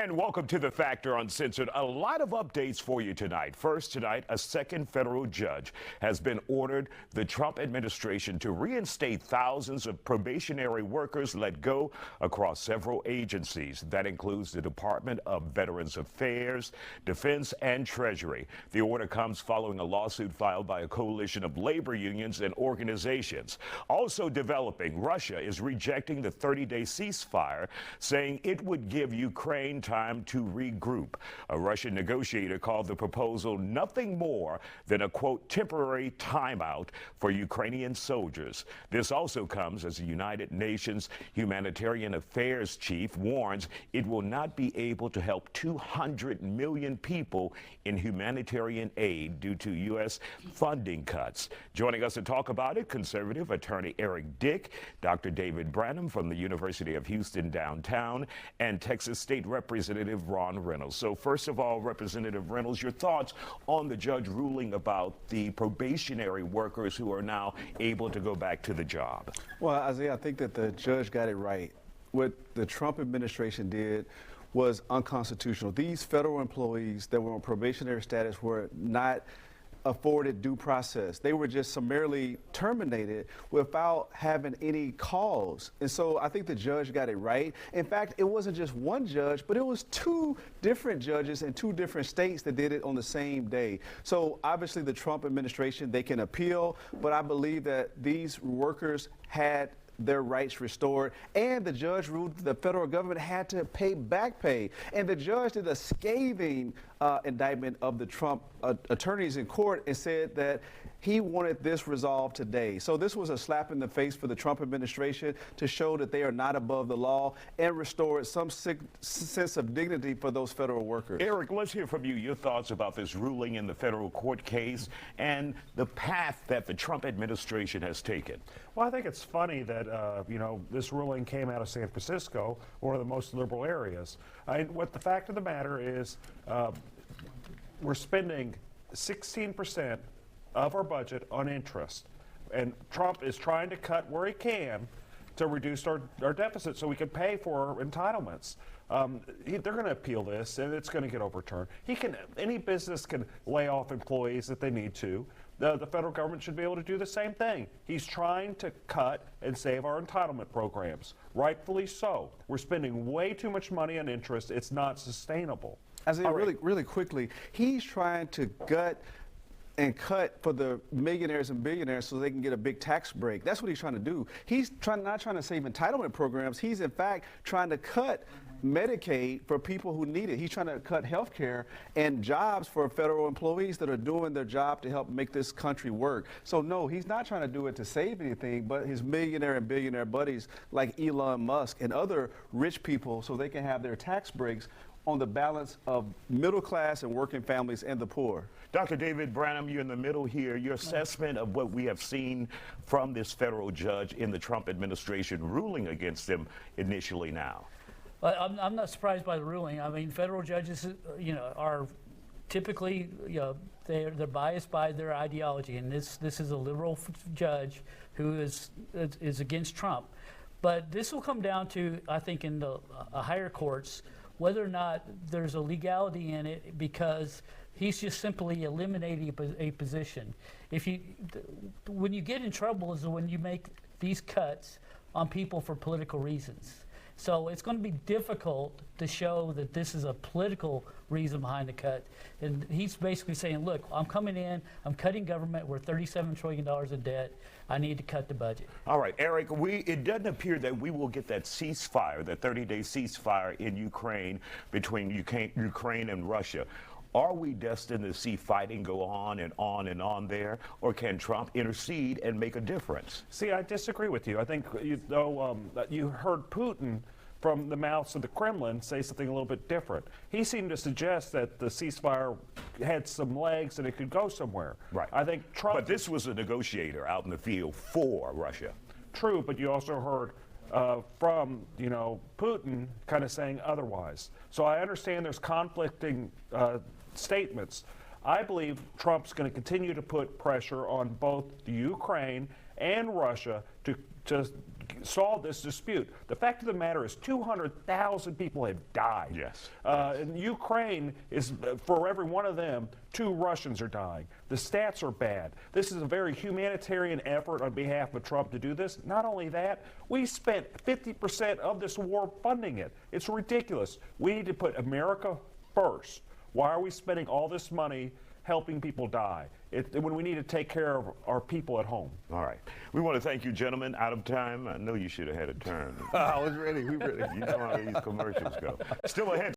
And welcome to The Factor Uncensored. A lot of updates for you tonight. First tonight, a second federal judge has been ordered the Trump administration to reinstate thousands of probationary workers let go across several agencies. That includes the Department of Veterans Affairs, Defense, and Treasury. The order comes following a lawsuit filed by a coalition of labor unions and organizations. Also developing, Russia is rejecting the 30-day ceasefire, saying it would give Ukraine time to regroup. A Russian negotiator called the proposal nothing more than a, quote, temporary timeout for Ukrainian soldiers. This also comes as the United Nations Humanitarian Affairs chief warns it will not be able to help 200 million people in humanitarian aid due to U.S. funding cuts. Joining us to talk about it, conservative attorney Eric Dick, Dr. David Branham from the University of Houston downtown, and Texas State Representative Ron Reynolds. So first of all, Representative Reynolds, your thoughts on the judge ruling about the probationary workers who are now able to go back to the job? Well, Isaiah, I think that the judge got it right. What the Trump administration did was unconstitutional. These federal employees that were on probationary status were not afforded due process. They were just summarily terminated without having any cause. And so I think the judge got it right. In fact, it wasn't just one judge, but it was two different judges in two different states that did it on the same day. So obviously the Trump administration, they can appeal, but I believe that these workers had their rights restored, and the judge ruled the federal government had to pay back pay. And the judge did a scathing indictment of the Trump attorneys in court and said that he wanted this resolved today. So this was a slap in the face for the Trump administration to show that they are not above the law and restore some sense of dignity for those federal workers. Eric, let's hear from you, your thoughts about this ruling in the federal court case and the path that the Trump administration has taken. Well, I think it's funny that, this ruling came out of San Francisco, one of the most liberal areas. What the fact of the matter is, we're spending 16% of our budget on interest. And Trump is trying to cut where he can to reduce our deficit so we can pay for our entitlements. They're going to appeal this, and it's going to get overturned. Any business can lay off employees if they need to. The federal government should be able to do the same thing. He's trying to cut and save our entitlement programs. Rightfully so. We're spending way too much money on interest. It's not sustainable. Really quickly, he's trying to gut and cut for the millionaires and billionaires so they can get a big tax break. That's what he's trying to do. He's not trying to save entitlement programs. He's, in fact, trying to cut Medicaid for people who need it. He's trying to cut health care and jobs for federal employees that are doing their job to help make this country work. So no, he's not trying to do it to save anything, but his millionaire and billionaire buddies like Elon Musk and other rich people so they can have their tax breaks on the balance of middle class and working families and the poor. Dr. David Branham, you're in the middle here. Your assessment of what we have seen from this federal judge in the Trump administration ruling against him initially now. Well, I'm not surprised by the ruling. I mean, federal judges, are typically, they're biased by their ideology, and this is a liberal judge who is against Trump. But this will come down to, I think, in the higher courts, whether or not there's a legality in it, because he's just simply eliminating a position. When you get in trouble is when you make these cuts on people for political reasons. So it's going to be difficult to show that this is a political reason behind the cut. And he's basically saying, look, I'm coming in, I'm cutting government, we're $37 trillion in debt, I need to cut the budget. All right, Eric, it doesn't appear that we will get that ceasefire, that 30-day ceasefire in Ukraine between Ukraine and Russia. Are we destined to see fighting go on and on and on there, or can Trump intercede and make a difference? See, I disagree with you. I think you heard Putin from the mouths of the Kremlin say something a little bit different. He seemed to suggest that the ceasefire had some legs and it could go somewhere. Right. I think Trump. But this was a negotiator out in the field for Russia. True, but you also heard from Putin kind of saying otherwise. So I understand there's conflicting statements. I believe Trump's going to continue to put pressure on both the Ukraine and Russia to solve this dispute. The fact of the matter is 200,000 people have died. Yes. In Ukraine, is for every one of them, 2 Russians are dying. The stats are bad. This is a very humanitarian effort on behalf of Trump to do this. Not only that, we spent 50% of this war funding it. It's ridiculous. We need to put America first. Why are we spending all this money helping people die when we need to take care of our people at home? All right. We want to thank you, gentlemen. Out of time. I know you should have had a turn. I was ready. We ready. You know how these commercials go. Still ahead.